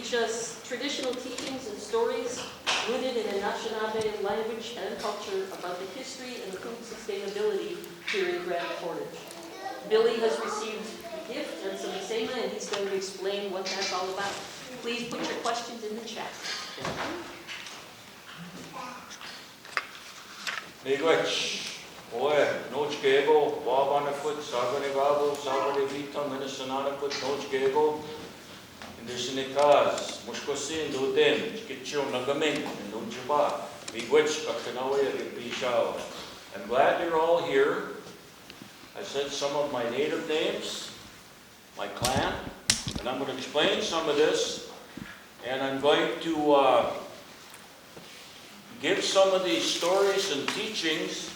teach us traditional teachings and stories rooted in Anishinaabe language and culture about the history and food sustainability here in Grand Portage. Billy has received a gift and some sema, and he's going to explain what that's all about. Please put your questions in the chat. Miigwech, oe, noch gego, wabanakut, sabanegabo, sabanevitam, Anishinaabe, noch gego, Indishinikaz, mushkosin, duden, chikitcho, nagamin, nunchiba, miigwech, kakanawe, ripishao. I'm glad you're all here. I said some of my native names, my clan, and I'm going to explain some of this, and I'm going to give some of these stories and teachings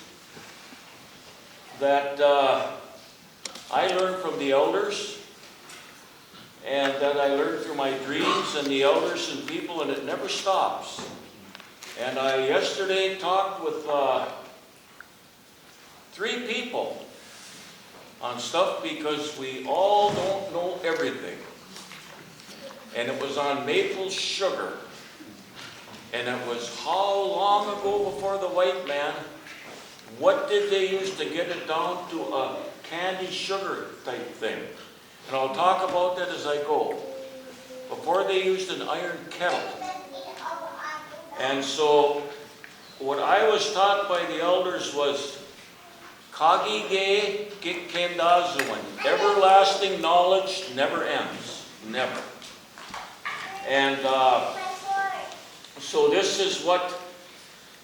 that I learned from the elders, and that I learned through my dreams and the elders and people, and it never stops. And I yesterday talked with 3 people on stuff because we all don't know everything. And it was on maple sugar. And it was how long ago before the white man, what did they use to get it down to a candy sugar type thing? And I'll talk about that as I go. Before they used an iron kettle. And so what I was taught by the elders was Kagige Gikkendazuan. Everlasting knowledge never ends. Never. And so this is what,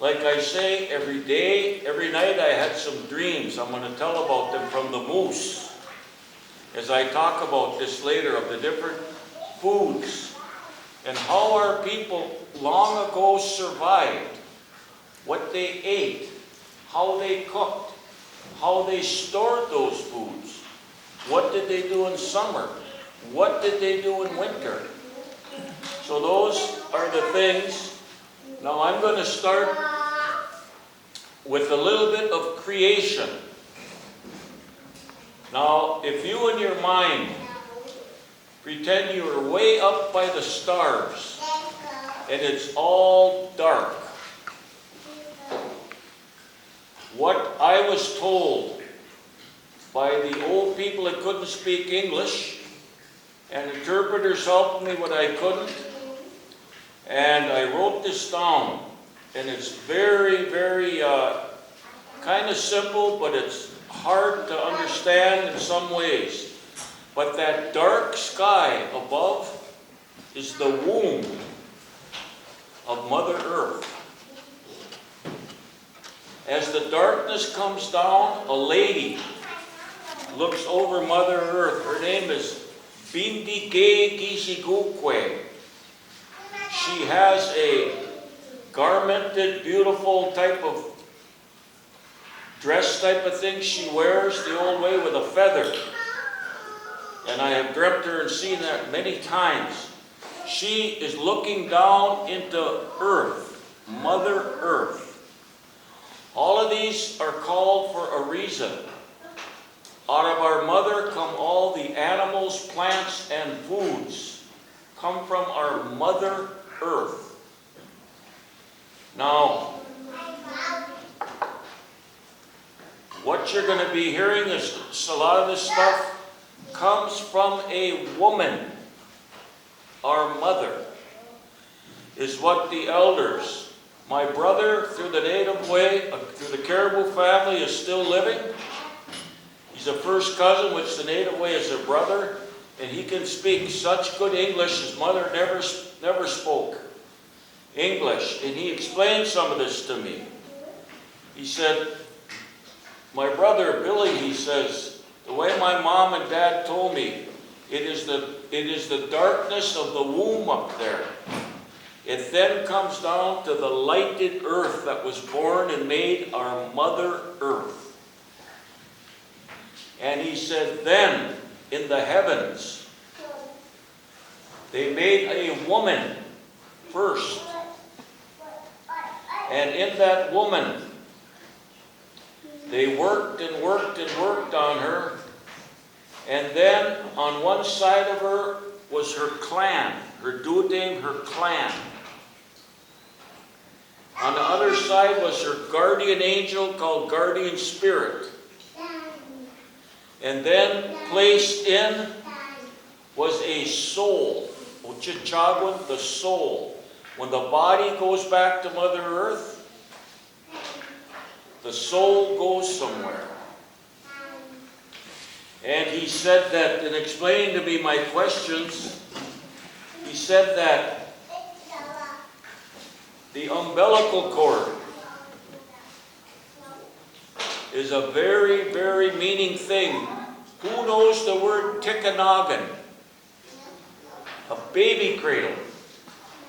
like I say, every day, every night I had some dreams. I'm going to tell about them from the moose. As I talk about this later, of the different foods and how our people long ago survived, what they ate, how they cooked, how they stored those foods, what did they do in summer, what did they do in winter. So those are the things. Now I'm going to start with a little bit of creation. Now, if you in your mind pretend you are way up by the stars and it's all dark, what I was told by the old people that couldn't speak English, and interpreters helped me what I couldn't, and I wrote this down, and it's very, very kind of simple, but it's hard to understand in some ways. But that dark sky above is the womb of Mother Earth. As the darkness comes down, a lady looks over Mother Earth. Her name is Bindige Gishigukwe. She has a garmented, beautiful type of dress type of thing she wears the old way with a feather. And I have dreamt her and seen that many times. She is looking down into Earth, Mother Earth. All of these are called for a reason. Out of our mother come all the animals, plants, and foods. Come from our Mother Earth. Now, what you're going to be hearing is a lot of this stuff comes from a woman. Our mother is what the elders, my brother through the native way, through the Caribou family, is still living. He's a first cousin, which the native way is a brother, and he can speak such good English his mother never spoke English. And he explained some of this to me. He said, my brother Billy, he says, the way my mom and dad told me, it is the darkness of the womb up there. It then comes down to the lighted earth that was born and made our Mother Earth. And he said, then, in the heavens, they made a woman first. And in that woman, they worked and worked and worked on her. And then, on one side of her was her clan. her duodame, her clan. On the other side was her guardian angel called guardian spirit. And then placed in was a soul, Ochichagwan, the soul. When the body goes back to Mother Earth, the soul goes somewhere. And he said that, in explaining to me my questions, he said that the umbilical cord is a very, very meaning thing. Who knows the word Tikanagan? A baby cradle.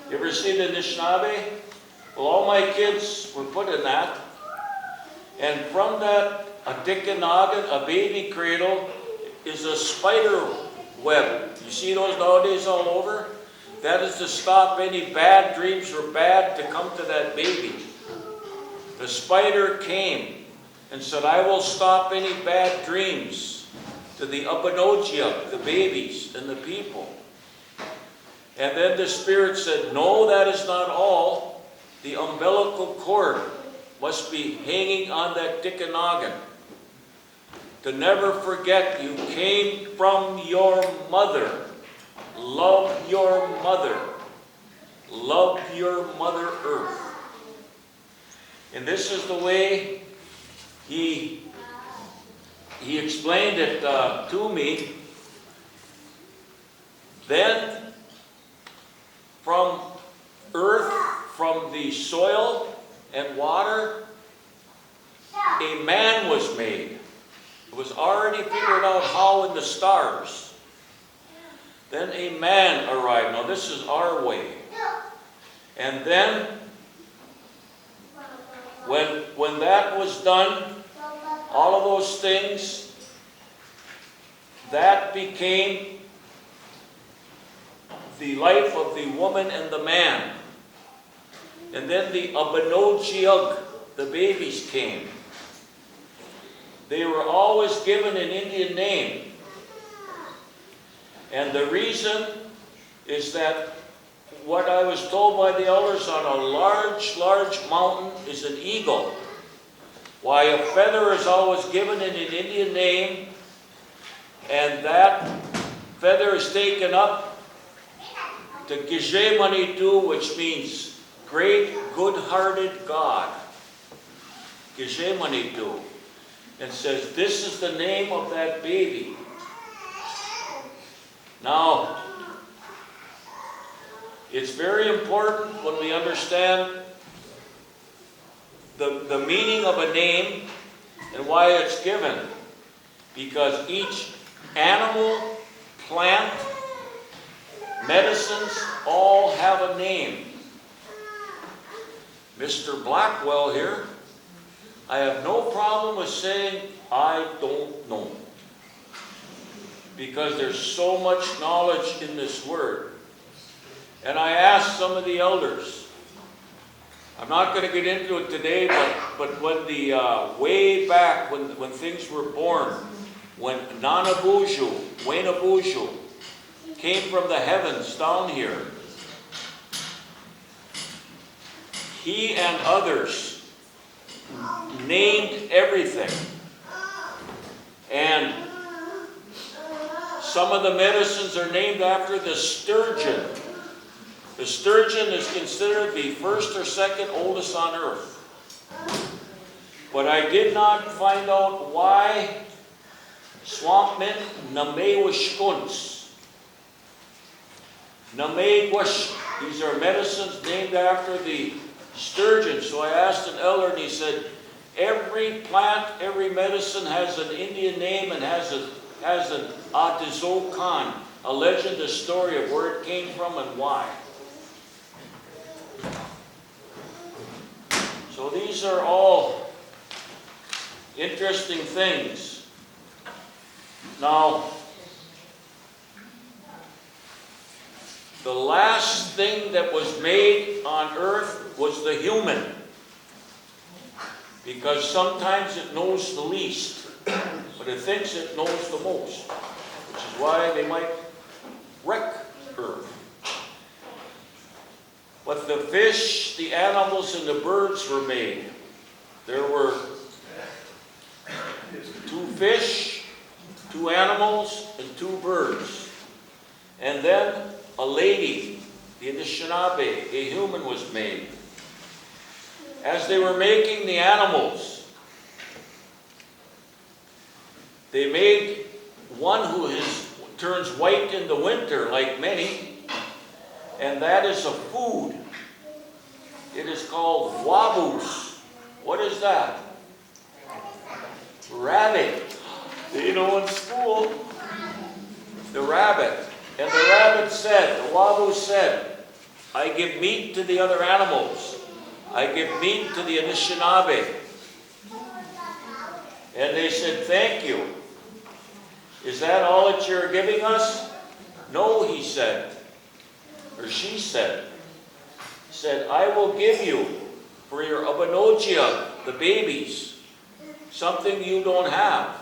You ever seen the Anishinaabe? Well, all my kids were put in that. And from that, a Tikanagan, a baby cradle, is a spider web. You see those nowadays all over? That is to stop any bad dreams or bad to come to that baby. The spider came and said, I will stop any bad dreams to the Abanogia, the babies and the people. And then the spirit said, no, that is not all. The umbilical cord must be hanging on that Tikanagan. To never forget you came from your mother. Love your mother. Love your Mother Earth. And this is the way he explained it to me. Then from earth, from the soil and water, a man was made. It was already figured out how in the stars. Then a man arrived. Now this is our way. And then, when that was done, all of those things, that became the life of the woman and the man. And then the Abanojiug, the babies came. They were always given an Indian name. And the reason is that what I was told by the elders, on a large, large mountain is an eagle. Why a feather is always given in an Indian name, and that feather is taken up to Gijemanitu, which means great, good-hearted God. Gijemanitu. And says, this is the name of that baby. Now, it's very important when we understand the meaning of a name and why it's given. Because each animal, plant, medicines all have a name. Mr. Blackwell here, I have no problem with saying, I don't know. Because there's so much knowledge in this word. And I asked some of the elders, I'm not going to get into it today, but when the, way back, when things were born, when Nanabuju, Wainabuju, came from the heavens down here, he and others named everything. And some of the medicines are named after the sturgeon. The sturgeon is considered the first or second oldest on earth. But I did not find out why swamp mint Namewishkuns. Namewishk. These are medicines named after the sturgeon. So I asked an elder and he said, every plant, every medicine has an Indian name and has an Adizokan, a legend, a story of where it came from and why. So these are all interesting things. Now, the last thing that was made on earth was the human. Because sometimes it knows the least, but it thinks it knows the most. Which is why they might wreck earth. But the fish, the animals, and the birds were made. There were 2 fish, 2 animals, and 2 birds. And then a lady, the Anishinaabe, a human, was made. As they were making the animals, they made one who turns white in the winter, like many, and that is a food. It is called wabus. What is that? Rabbit. You know, in school, the rabbit. And the rabbit said, the wabu said, I give meat to the other animals. I give meat to the Anishinaabe. And they said, thank you. Is that all that you're giving us? No, he said, or she said. Said, I will give you for your abanogia, the babies, something you don't have.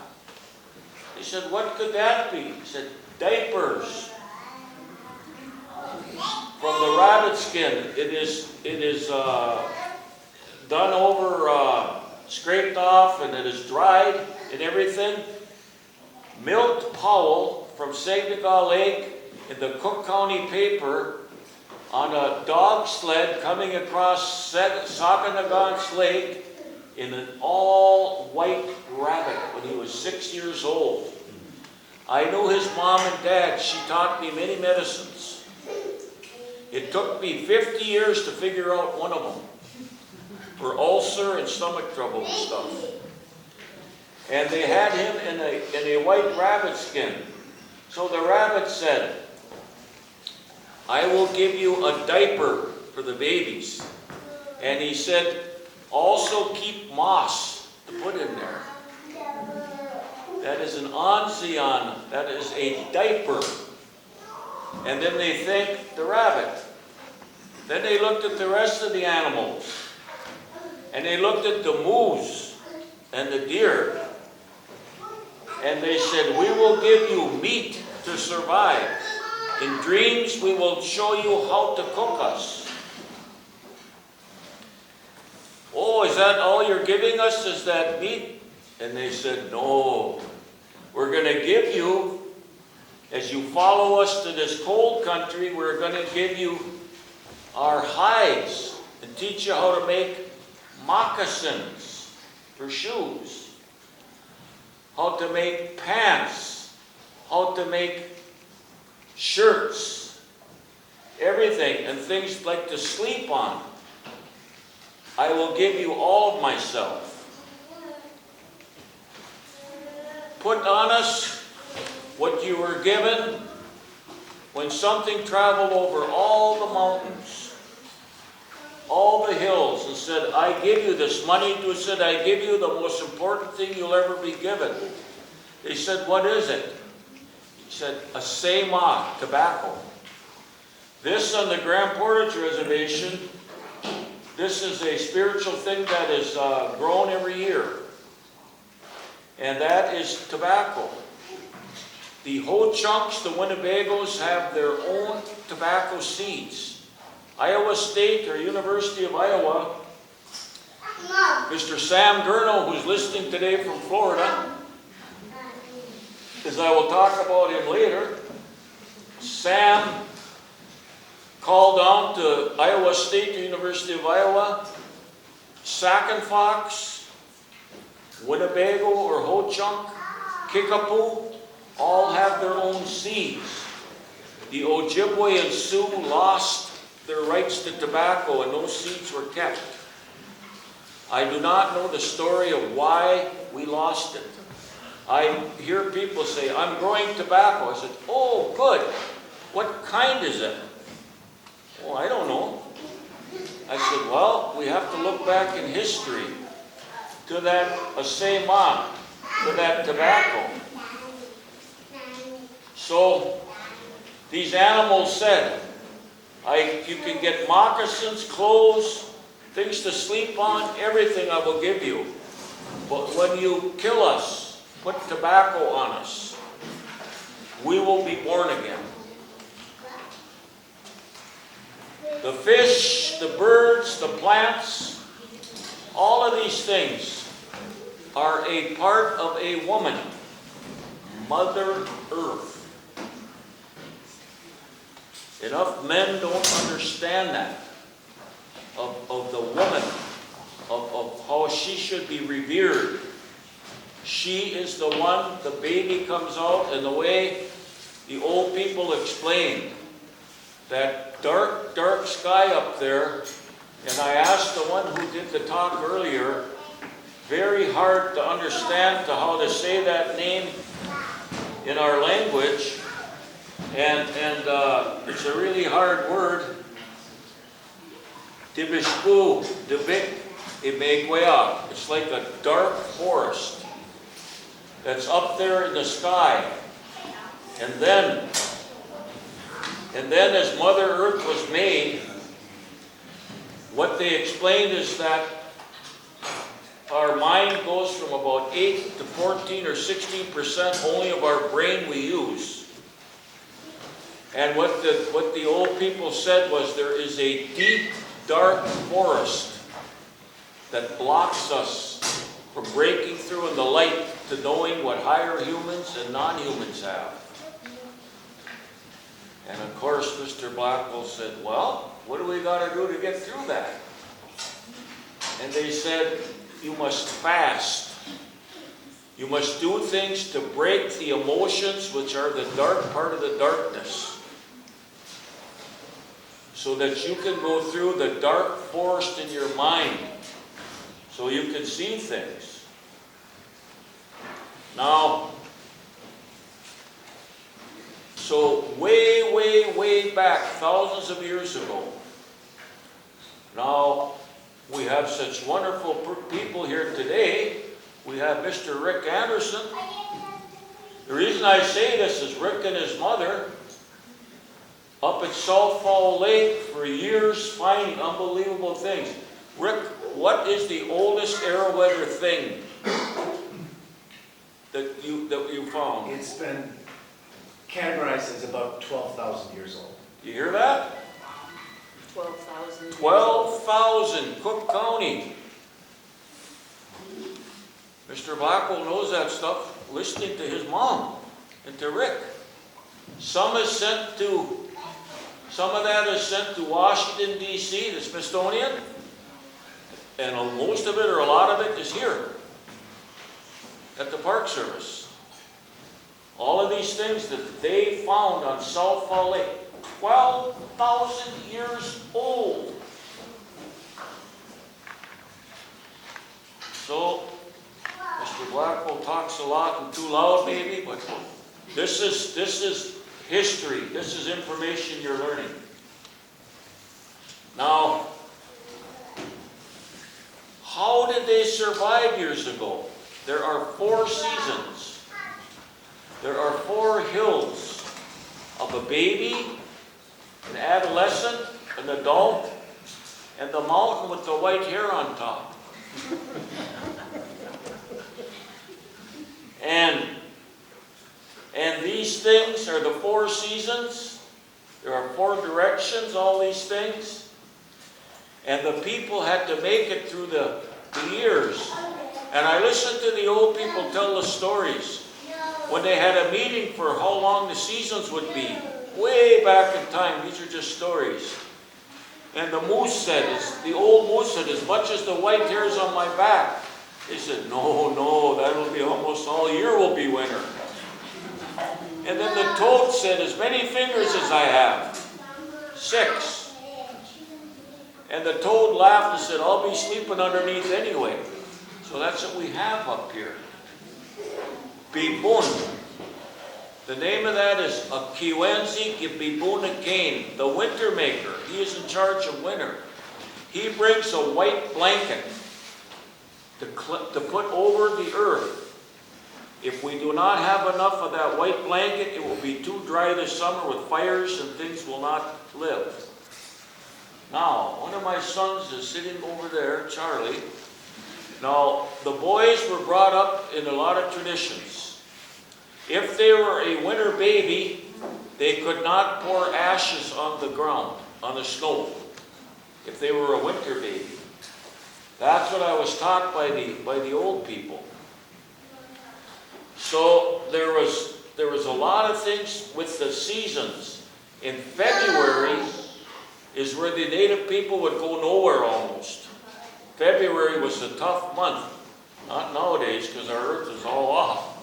He said, what could that be? He said, diapers. From the rabbit skin, it is done over, scraped off, and it is dried and everything. Milked Powell from Saginaw Lake in the Cook County paper on a dog sled coming across Sakanagans Lake in an all-white rabbit when he was 6 years old. I knew his mom and dad. She taught me many medicines. It took me 50 years to figure out one of them for ulcer and stomach trouble and stuff. And they had him in a white rabbit skin. So the rabbit said, I will give you a diaper for the babies. And he said, also keep moss to put in there. That is an onzion. That is a diaper. And then they thanked the rabbit. Then they looked at the rest of the animals. And they looked at the moose and the deer. And they said, we will give you meat to survive. In dreams, we will show you how to cook us. Oh, is that all you're giving us? Is that meat? And they said, no. We're going to give you, as you follow us to this cold country, we're going to give you our hides and teach you how to make moccasins for shoes, how to make pants, how to make shirts, everything, and things like to sleep on. I will give you all of myself. Put on us what you were given when something traveled over all the mountains, all the hills, and said, I give you this. Money said, I give you the most important thing you'll ever be given. They said, what is it? He said, a sema, tobacco. This on the Grand Portage Reservation, this is a spiritual thing that is grown every year. And that is tobacco. The Ho-Chunks, the Winnebagos, have their own tobacco seeds. Iowa State or University of Iowa, Mr. Sam Gurno, who's listening today from Florida, as I will talk about him later, Sam called down to Iowa State or University of Iowa, Sac and Fox, Winnebago or Ho-Chunk, Kickapoo, all have their own seeds. The Ojibwe and Sioux lost their rights to tobacco and those seeds were kept. I do not know the story of why we lost it. I hear people say, I'm growing tobacco. I said, oh, good. What kind is it? Oh, I don't know. I said, well, we have to look back in history to that asema, to that tobacco. So these animals said, you can get moccasins, clothes, things to sleep on, everything I will give you. But when you kill us, put tobacco on us, we will be born again. The fish, the birds, the plants, all of these things are a part of a woman, Mother Earth. Enough men don't understand that, of the woman, of how she should be revered. She is the one, the baby comes out, and the way the old people explained, that dark, dark sky up there, and I asked the one who did the talk earlier, very hard to understand to how to say that name in our language, and it's a really hard word. Dibishku, dibik, imegwea. It's like a dark forest that's up there in the sky. And then as Mother Earth was made, what they explained is that our mind goes from about 8 to 14 or 16% only of our brain we use. And what the old people said was there is a deep, dark forest that blocks us from breaking through in the light to knowing what higher humans and non-humans have. And of course, Mr. Blackwell said, well, what do we got to do to get through that? And they said, you must fast. You must do things to break the emotions which are the dark part of the darkness, so that you can go through the dark forest in your mind, so you can see things. Now, so way, way, way back, thousands of years ago, now we have such wonderful people here today. We have Mr. Rick Anderson. The reason I say this is Rick and his mother up at South Fall Lake for years finding unbelievable things. Rick, what is the oldest Arrowheader thing that you found? It's been categorized as about 12,000 years old. You hear that? 12,000. 12,000, Cook County. Mr. Blackwell knows that stuff, listening to his mom and to Rick. Some of that is sent to Washington, D.C., the Smithsonian, and most of it, or a lot of it, is here at the Park Service. All of these things that they found on South Fall Lake, 12,000 years old. So, Mr. Blackwell talks a lot and too loud maybe, but this is history. This is information you're learning. Now, how did they survive years ago? There are 4 seasons. There are 4 hills of a baby, an adolescent, an adult, and the mountain with the white hair on top. And these things are the 4 seasons. There are 4 directions, all these things. And the people had to make it through the years. And I listened to the old people tell the stories when they had a meeting for how long the seasons would be. Way back in time, these are just stories. And the old moose said, as much as the white hairs on my back. They said, no, that'll be almost all year will be winter. And then the toad said, as many fingers as I have, 6. And the toad laughed and said, I'll be sleeping underneath anyway. So that's what we have up here. Bibun. The name of that is a Kiwenzi Gibibuna Kane, the winter maker. He is in charge of winter. He brings a white blanket to put over the earth. If we do not have enough of that white blanket, it will be too dry this summer with fires and things will not live. Now, one of my sons is sitting over there, Charlie. Now, the boys were brought up in a lot of traditions. If they were a winter baby, they could not pour ashes on the ground, on the snow. if they were a winter baby. That's what I was taught by the old people. So there was a lot of things with the seasons. In February is where the native people would go nowhere almost. February was a tough month. Not nowadays, because our earth is all off.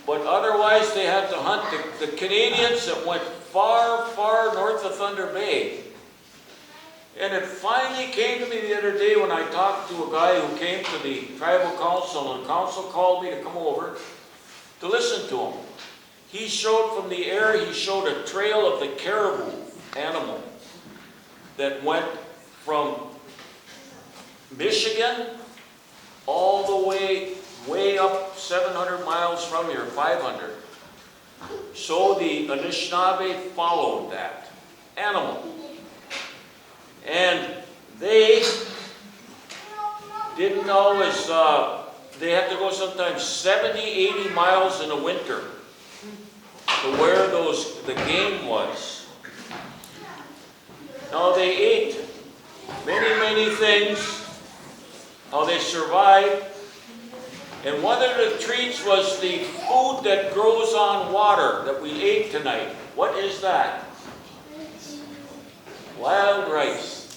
But otherwise they had to hunt. The Canadians that went far, far north of Thunder Bay. And it finally came to me the other day when I talked to a guy who came to the tribal council, and the council called me to come over to listen to him. He showed from the air, he showed a trail of the caribou animal that went from Michigan all the way up 700 miles from here, 500. So the Anishinaabe followed that animal. And they didn't always, they had to go sometimes 70, 80 miles in the winter to where the game was. Now they ate many, many things, how they survived. And one of the treats was the food that grows on water that we ate tonight. What is that? Wild rice,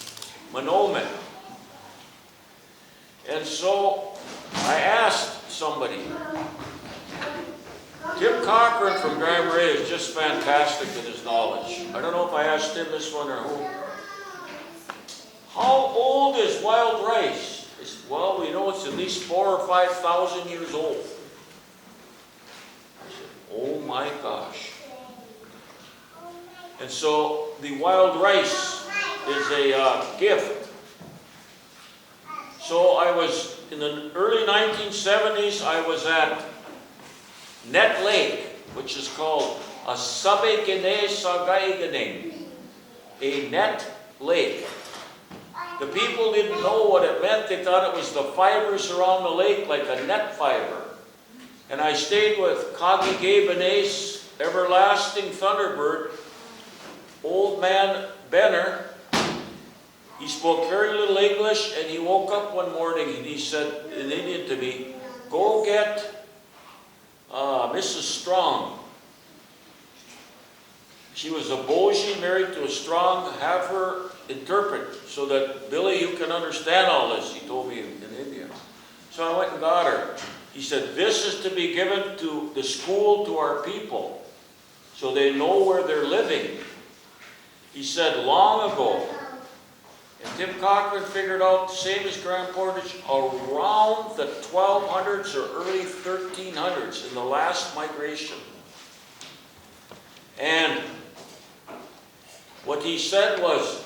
manomen. And so I asked somebody. Tim Cochran from Grand Marais is just fantastic in his knowledge. I don't know if I asked him this one or who. How old is wild rice? He said, well, we know it's at least 4,000 or 5,000 years old. I said, oh my gosh. And so the wild rice is a gift. So I was, in the early 1970s, I was at Net Lake, which is called Anishaabe Language, a net lake. The people didn't know what it meant. They thought it was the fibers around the lake, like a net fiber. And I stayed with Kagi Benes, Everlasting Thunderbird, old man Benner. He spoke very little English, and he woke up one morning and he said in Indian to me, go get Mrs. Strong. She was a Boji married to a Strong. Have her interpret so that, Billy, you can understand all this, he told me in India. So I went and got her. He said, this is to be given to the school, to our people, so they know where they're living. He said, long ago, and Tim Cochran figured out, same as Grand Portage, around the 1200s or early 1300s in the last migration. And what he said was,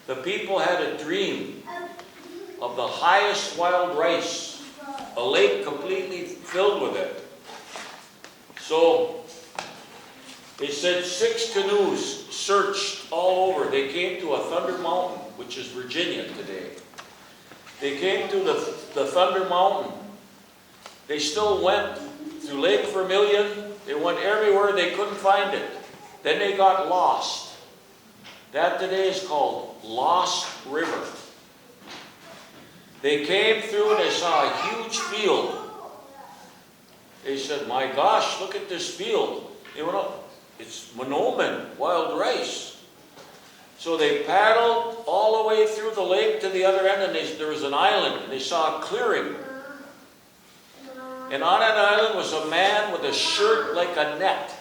the people had a dream of the highest wild rice, a lake completely filled with it. So they said 6 canoes searched all over. They came to a Thunder Mountain, which is Virginia today. They came to the Thunder Mountain. They still went through Lake Vermilion. They went everywhere. They couldn't find it. Then they got lost. That today is called Lost River. They came through and they saw a huge field. They said, my gosh, look at this field. They went up. It's manomen, wild rice. So they paddled all the way through the lake to the other end, and there was an island, and they saw a clearing. And on that island was a man with a shirt like a net.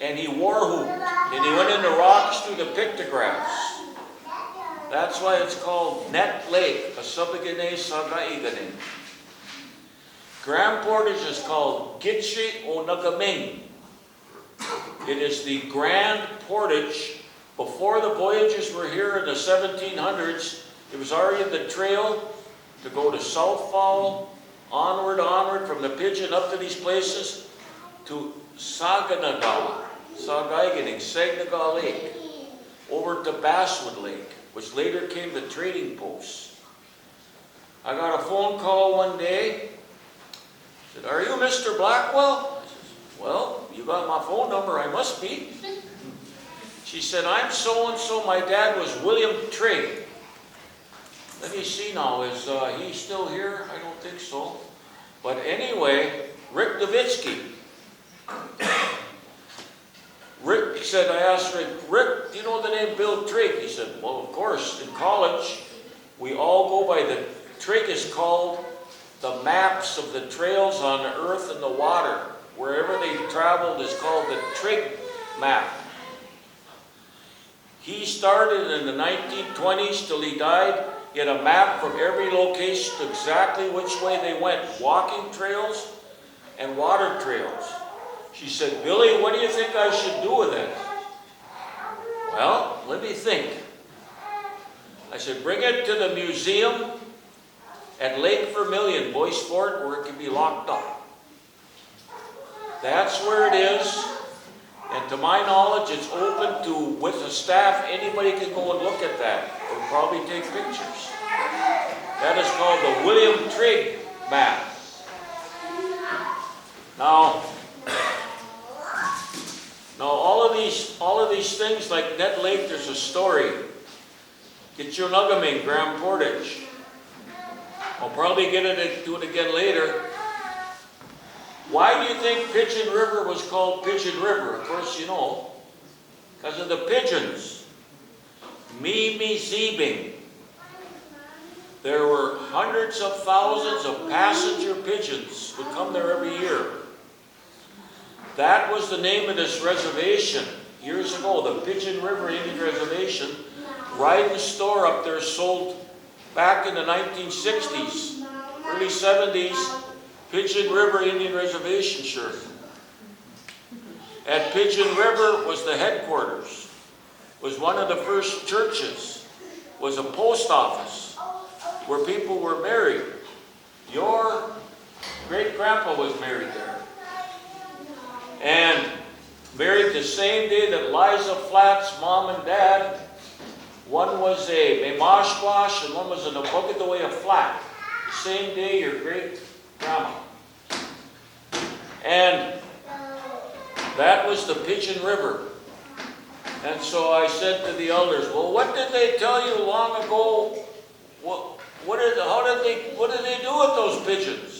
And he wore hoop, and he went in the rocks through the pictographs. That's why it's called Net Lake, Anishaabe Language. Grand Portage is called Gitche o Nagaming. It is the Grand Portage. Before the voyagers were here in the 1700s, it was already the trail to go to South Fall, onward from the Pigeon up to these places, to Saginaw Lake, over to Basswood Lake, which later came the trading post. I got a phone call one day. Said, are you Mr. Blackwell? I said, well, you got my phone number, I must be. She She said, I'm so-and-so, my dad was William Trigg. Let me see now, is he still here? I don't think so. But anyway, Rick Davitsky. Rick said, I asked Rick, do you know the name Bill Trigg? He said, well, of course, in college, we all go by the, Trigg is called the maps of the trails on the earth and the water. Wherever they traveled is called the Trigg map. He started in the 1920s till he died. He had a map from every location to exactly which way they went, walking trails and water trails. She said, Billy, what do you think I should do with it? Well, let me think. I said, bring it to the museum at Lake Vermilion, Boyce Fort, where it can be locked up. That's where it is. And to my knowledge, it's open to, with the staff, anybody can go and look at that, or probably take pictures. That is called the William Trigg map. Now all of these things, like Ned Lake, there's a story. Get your Nuggaming, Grand Portage. I'll probably get it do it again later. Why do you think Pigeon River was called Pigeon River? Of course you know. Because of the pigeons. Mimi Zeebing. There were hundreds of thousands of passenger pigeons would come there every year. That was the name of this reservation years ago, the Pigeon River Indian Reservation. Ryden store up there sold back in the 1960s, early 70s, Pigeon River Indian Reservation shirt. At Pigeon River was the headquarters, was one of the first churches, was a post office where people were married. Your great-grandpa was married there. And married the same day that Liza Flatt's mom and dad, one was a Memashwash and one was a Nabugadaway Flat. The same day your great-grandma. And that was the Pigeon River. And so I said to the elders, well, what did they tell you long ago? What did they do with those pigeons?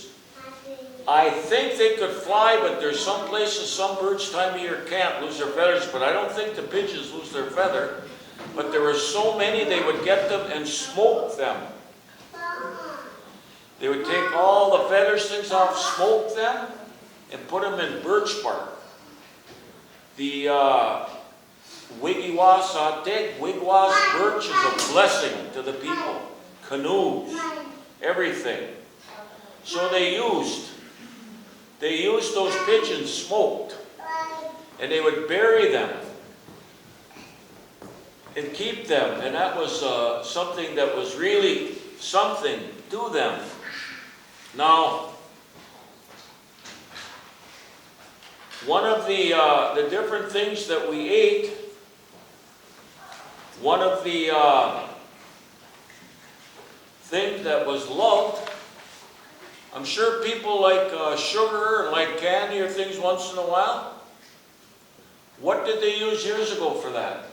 I think they could fly, but there's some places, some birds time of year can't lose their feathers, but I don't think the pigeons lose their feather. But there were so many, they would get them and smoke them. They would take all the feathers, things off, smoke them, and put them in birch bark. The Wigwas birch is a blessing to the people. Canoes, everything. So they used those pigeons smoked, and they would bury them and keep them, and that was something that was really something to them. Now, one of the different things that we ate, one of the things that was loved, I'm sure people like sugar and like candy or things once in a while. What did they use years ago for that?